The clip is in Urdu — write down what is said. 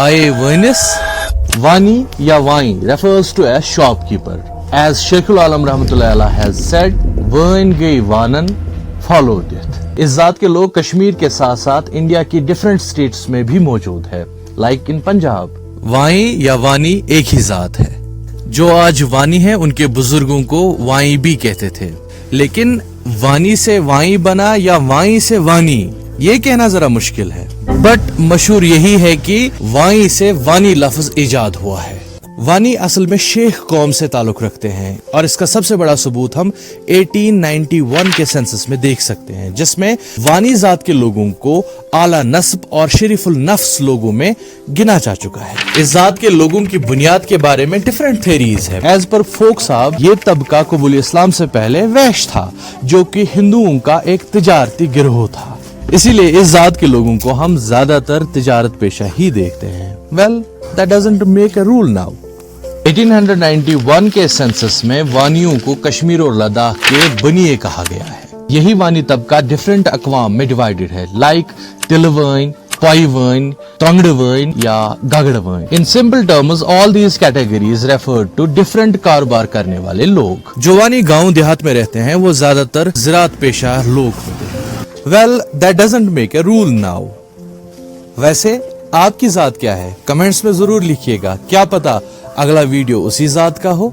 آئے وانس. Wani یا وائن refers to a shopkeeper. As Sheikh Alam Rahmatullah Allah has said, وائن گئی وانن followed it. اس ذات کے لوگ کشمیر کے ساتھ ساتھ انڈیا کی ڈیفرنٹ اسٹیٹس میں بھی موجود ہے. لائک ان پنجاب. وائیں یا وانی ایک ہی ذات ہے. جو آج وانی ہیں ان کے بزرگوں کو وائیں بھی کہتے تھے. لیکن وانی سے وائیں بنا یا وائیں سے وانی یہ کہنا ذرا مشکل ہے. بٹ مشہور یہی ہے کہ وائیں سے وانی لفظ ایجاد ہوا ہے. وانی اصل میں شیخ قوم سے تعلق رکھتے ہیں اور اس کا سب سے بڑا ثبوت ہم 1891 کے سینسس میں دیکھ سکتے ہیں جس میں وانی ذات کے لوگوں کو اعلیٰ نسب اور شریف النفس لوگوں میں گنا جا چکا ہے. اس ذات کے لوگوں کی بنیاد کے بارے میں ڈیفرنٹ تھیریز ہے. ایز پر فوک صاحب یہ طبقہ قبول اسلام سے پہلے ویش تھا جو کہ ہندوؤں کا ایک تجارتی گروہ تھا. اسی لیے اس ذات کے لوگوں کو ہم زیادہ تر تجارت پیشہ ہی دیکھتے ہیں. Well, that doesn't make a rule now. 1891 کے سینسس میں وانیوں کو کشمیر اور لداخ کے بنیے کہا گیا ہے. یہی وانی طبقہ ڈیفرنٹ اقوام میں ڈیوائیڈڈ ہے لائک تلوائن, پائیوائن, تانگڑوائن یا گاگڑوائن. In simple terms, all these categories refer to different کاروبار کرنے والے لوگ. جو وانی گاؤں دیہات میں رہتے ہیں وہ زیادہ تر زراعت پیشہ لوگ ہوتے ہیں. Well, that doesn't make a rule now. ویسے آپ کی ذات کیا ہے؟ کمنٹس میں ضرور لکھیے گا. کیا پتا اگلا ویڈیو اسی ذات کا ہو.